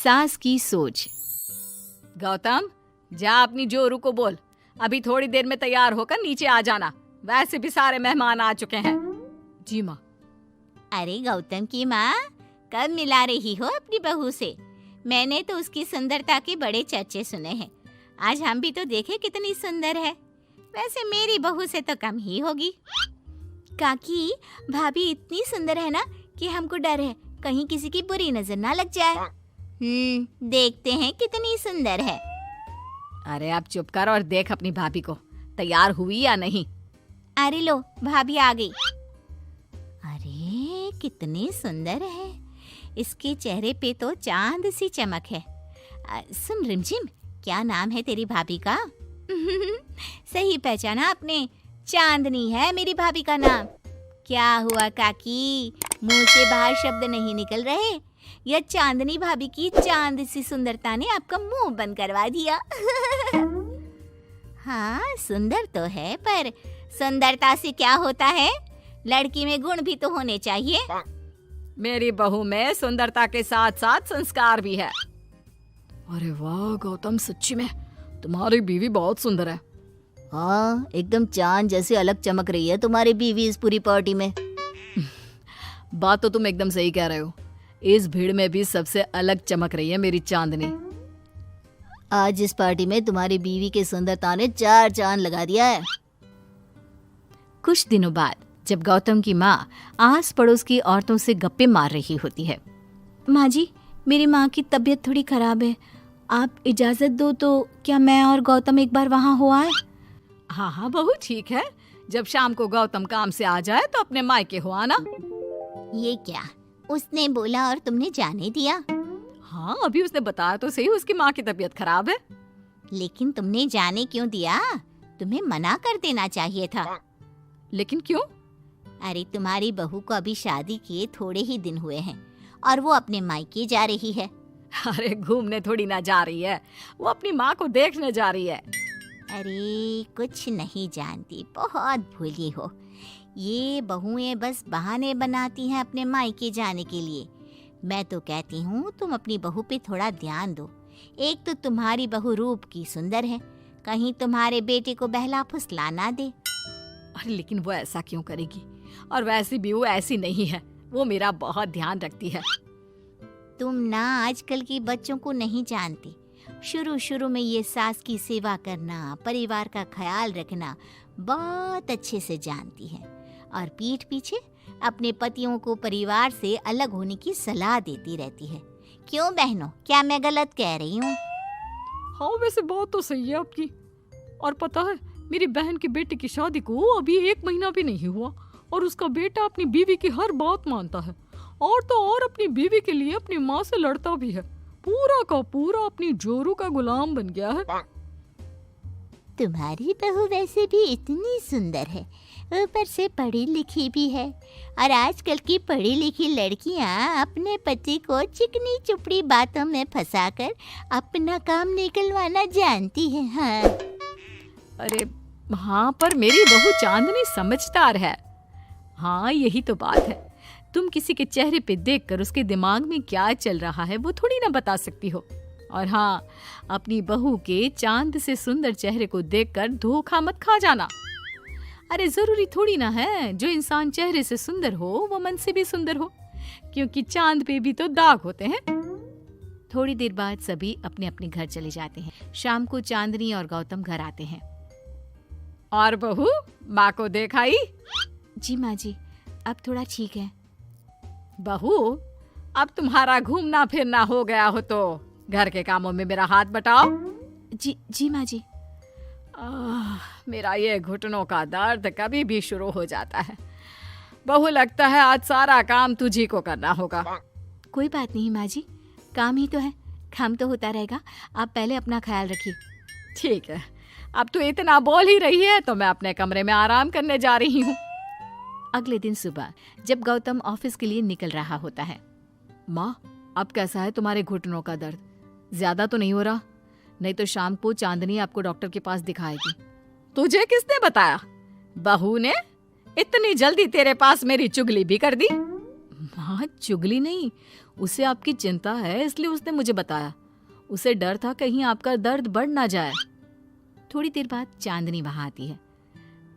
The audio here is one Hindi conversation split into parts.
सास की सोच। गौतम, जा अपनी जोरू को बोल, अभी थोड़ी देर में तैयार होकर नीचे आ जाना। वैसे भी सारे मेहमान आ चुके हैं। जी माँ। अरे गौतम की माँ, कब मिला रही हो अपनी बहू से? मैंने तो उसकी सुंदरता के बड़े चर्चे सुने हैं। आज हम भी तो देखे कितनी सुंदर है। वैसे मेरी बहू से तो कम ही होगी। काकी, भाभी इतनी सुंदर है ना कि हमको डर है कहीं किसी की बुरी नजर ना लग जाए। देखते हैं कितनी सुंदर है। अरे आप चुप कर और देख अपनी भाभी को, तैयार हुई या नहीं। अरे लो, भाभी आ गई। अरे कितनी सुंदर है, इसके चेहरे पे तो चांद सी चमक है। सुन रिमझिम, क्या नाम है तेरी भाभी का? सही पहचाना आपने, चांदनी है मेरी भाभी का नाम। क्या हुआ काकी, मुंह से बाहर शब्द नहीं निकल रहे? यह चांदनी भाभी की चांद सी सुंदरता ने आपका मुंह बंद करवा दिया। हाँ, सुंदर तो है, पर सुंदरता से क्या होता है? लड़की में गुण भी तो होने चाहिए। मेरी बहू में सुंदरता के साथ साथ संस्कार भी है। अरे वाह गौतम, सच्ची में तुम्हारी बीवी बहुत सुंदर है। हाँ, एकदम चांद जैसे अलग चमक रही है तुम्हारी बीवी इस पूरी पार्टी में। बात तो तुम एकदम सही कह रहे हो। इस भीड़ में भी सबसे अलग चमक रही है मेरी चांदनी। आज इस पार्टी में तुम्हारी बीवी की सुंदरता ने 4 चांद लगा दिया है। कुछ दिनों बाद जब गौतम की माँ आस पड़ोस की औरतों से गप्पे मार रही होती है। माँ जी, मेरी माँ की तबीयत थोड़ी खराब है, आप इजाजत दो तो क्या मैं और गौतम एक बार वहाँ हो आए? हाँ हाँ बहू, ठीक है। जब शाम को गौतम काम से आ जाए तो अपने मायके हो आना। ये क्या, उसने बोला और तुमने जाने दिया? हाँ, अभी उसने बताया तो सही, उसकी माँ की तबीयत खराब है। लेकिन तुमने जाने क्यों दिया? तुम्हें मना कर देना चाहिए था। लेकिन क्यों? अरे तुम्हारी बहू को अभी शादी किए थोड़े ही दिन हुए हैं और वो अपने मायके जा रही है। अरे घूमने थोड़ी ना जा रही है, वो अपनी माँ को देखने जा रही है। अरे कुछ नहीं जानती, बहुत भोली हो। ये बहुएं बस बहाने बनाती हैं अपने मायके जाने के लिए। मैं तो कहती हूँ तुम अपनी बहू पे थोड़ा ध्यान दो। एक तो तुम्हारी बहू रूप की सुंदर है, कहीं तुम्हारे बेटे को बहला फुसला ना दे। अरे लेकिन वो ऐसा क्यों करेगी? और वैसे भी वो ऐसी नहीं है, वो मेरा बहुत ध्यान रखती है। तुम ना आजकल के बच्चों को नहीं जानती। शुरू शुरू में ये सास की सेवा करना, परिवार का ख्याल रखना बहुत अच्छे से जानती है और पीठ पीछे अपने पतियों को परिवार से अलग होने की सलाह देती रहती है। क्यों बहनों, क्या मैं गलत कह रही हूँ? हाँ, वैसे बात तो सही है आपकी। और पता है, मेरी बहन की बेटी की शादी को अभी 1 महीना भी नहीं हुआ और उसका बेटा अपनी बीवी की हर बात मानता है। और तो और अपनी बीवी के लिए अपनी माँ से लड़ता भी है। पूरा का पूरा अपनी जोरू का गुलाम बन गया है। तुम्हारी बहू वैसे भी इतनी सुंदर है, ऊपर से पढ़ी लिखी भी है। और आजकल की पढ़ी लिखी लड़कियां अपने पति को चिकनी चुपड़ी बातों में फंसाकर अपना काम निकलवाना जानती है। हाँ। अरे हाँ, पर मेरी बहू चांदनी समझदार है। हाँ, यही तो बात है। तुम किसी के चेहरे पे देखकर उसके दिमाग में क्या चल रहा है वो थोड़ी ना बता सकती हो। और हाँ, अपनी बहू के चांद से सुंदर चेहरे को देखकर धोखा मत खा जाना। अरे जरूरी थोड़ी ना है जो इंसान चेहरे से सुंदर हो वो मन से भी सुंदर हो, क्योंकि चांद पे भी तो दाग होते हैं। थोड़ी देर बाद सभी अपने अपने घर चले जाते हैं। शाम को चांदनी और गौतम घर आते हैं। और बहू, माँ को देखाई? जी माँ जी, अब थोड़ा ठीक है। बहू, अब तुम्हारा घूमना फिरना हो गया हो तो घर के कामों में मेरा हाथ बटाओ। जी माँ जी। मेरा ये घुटनों का दर्द कभी भी शुरू हो जाता है। बहू, लगता है आज सारा काम तुझी को करना होगा। कोई बात नहीं माँ जी, काम ही तो है, काम तो होता रहेगा। आप पहले अपना ख्याल रखिए। ठीक है, अब तो इतना बोल ही रही है तो मैं अपने कमरे में आराम करने जा रही हूँ। अगले दिन सुबह जब गौतम ऑफिस के लिए निकल रहा होता है। माँ, अब कैसा है तुम्हारे घुटनों का दर्द? ज्यादा तो नहीं हो रहा? नहीं तो शाम को चांदनी आपको डॉक्टर के पास दिखाएगी। तुझे किसने बताया? बहू ने इतनी जल्दी तेरे पास मेरी चुगली भी कर दी? माँ, चुगली नहीं, उसे आपकी चिंता है, इसलिए उसने मुझे बताया। उसे डर था कहीं आपका दर्द बढ़ ना जाए। थोड़ी देर बाद चांदनी वहाँ आती है।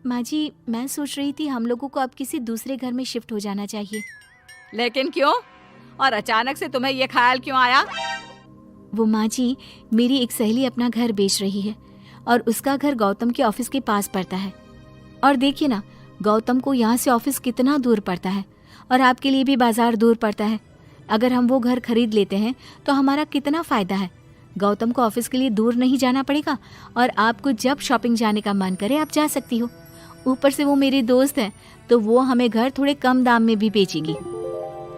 माँ जी, मैं सोच रही थी हम लोगों को अब किसी दूसरे घर में शिफ्ट हो जाना चाहिए। लेकिन क्यों? और अचानक से तुम्हें ये ख्याल क्यों आया? वो माँ जी, मेरी एक सहेली अपना घर बेच रही है और उसका घर गौतम के ऑफिस के पास पड़ता है। और देखिए ना, गौतम को यहाँ से ऑफिस कितना दूर पड़ता है और आपके लिए भी बाजार दूर पड़ता है। अगर हम वो घर खरीद लेते हैं तो हमारा कितना फायदा है। गौतम को ऑफिस के लिए दूर नहीं जाना पड़ेगा और आपको जब शॉपिंग जाने का मन करे आप जा सकती हो। ऊपर से वो मेरी दोस्त है तो वो हमें घर थोड़े कम दाम में भी बेचेगी।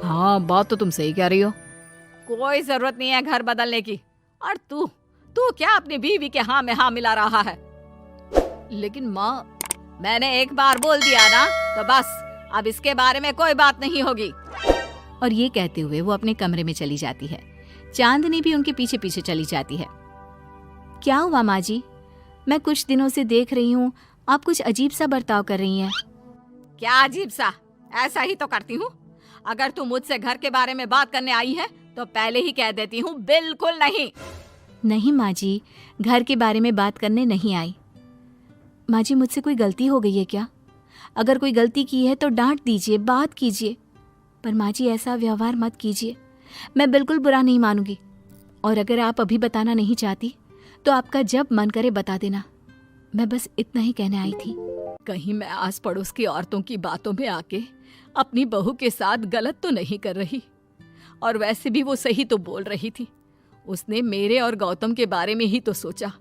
हाँ, बात तो तुम सही कह रही हो। कोई जरूरत नहीं है घर बदलने की। और तू क्या अपनी बीवी के हाँ में हाँ मिला रहा है? लेकिन माँ, मैंने एक बार बोल दिया ना तो बस, अब इसके बारे में कोई बात नहीं होगी। और ये कहते हुए वो अपने कमरे में चली जाती है। चांदनी भी उनके पीछे पीछे चली जाती है। क्या हुआ माँ जी? मैं कुछ दिनों से देख रही हूँ आप कुछ अजीब सा बर्ताव कर रही हैं। क्या अजीब सा? ऐसा ही तो करती हूँ। अगर तू मुझसे घर के बारे में बात करने आई है तो पहले ही कह देती हूँ, बिल्कुल नहीं। नहीं माँ जी, घर के बारे में बात करने नहीं आई। माँ जी, मुझसे कोई गलती हो गई है क्या? अगर कोई गलती की है तो डांट दीजिए, बात कीजिए। पर माँ जी, ऐसा व्यवहार मत कीजिए। मैं बिल्कुल बुरा नहीं मानूंगी। और अगर आप अभी बताना नहीं चाहती तो आपका जब मन करे बता देना। मैं बस इतना ही कहने आई थी। कहीं मैं आस पड़ोस की औरतों की बातों में आके अपनी बहू के साथ गलत तो नहीं कर रही? और वैसे भी वो सही तो बोल रही थी। उसने मेरे और गौतम के बारे में ही तो सोचा।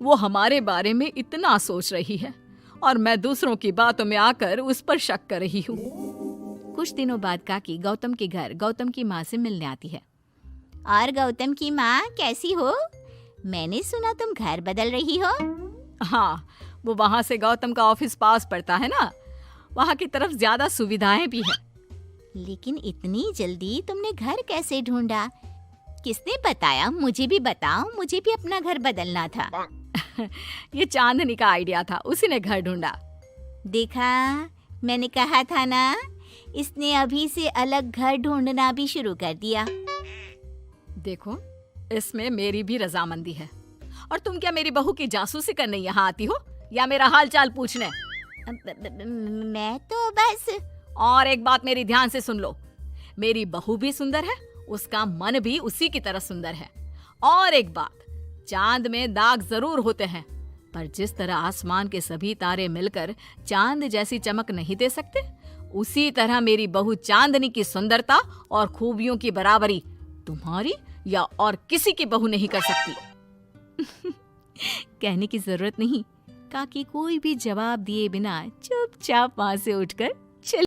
वो हमारे बारे में इतना सोच रही है और मैं दूसरों की बातों में आकर उस पर शक कर रही हूँ। कुछ दिनों बाद काकी गौतम के घर गौतम की माँ से मिलने आती है। और गौतम की माँ, कैसी हो? मैंने सुना तुम घर बदल रही हो। हाँ, वो वहाँ से गौतम का ऑफिस पास पड़ता है ना, वहाँ की तरफ ज्यादा सुविधाएं भी है। लेकिन इतनी जल्दी तुमने घर कैसे ढूंढा? किसने बताया? मुझे भी बताओ, मुझे भी अपना घर बदलना था। ये चांदनी का आइडिया था, उसी ने घर ढूंढा। देखा, मैंने कहा था ना, इसने अभी से अलग घर ढूंढना भी शुरू कर दिया। देखो, इसमें मेरी भी रजामंदी है। और तुम क्या मेरी बहू की जासूसी करने यहाँ आती हो या मेरा हाल चाल पूछने? मैं तो बस। और एक बात मेरी ध्यान से सुन लो, मेरी बहू भी सुंदर है, उसका मन भी उसी की तरह सुंदर है। और एक बात, चांद में दाग जरूर होते हैं, पर जिस तरह आसमान के सभी तारे मिलकर चांद जैसी चमक नहीं दे सकते, उसी तरह मेरी बहू चांदनी की सुंदरता और खूबियों की बराबरी तुम्हारी या और किसी की बहू नहीं कर सकती। कहने की जरूरत नहीं। काकी कोई भी जवाब दिए बिना चुपचाप वहां से उठकर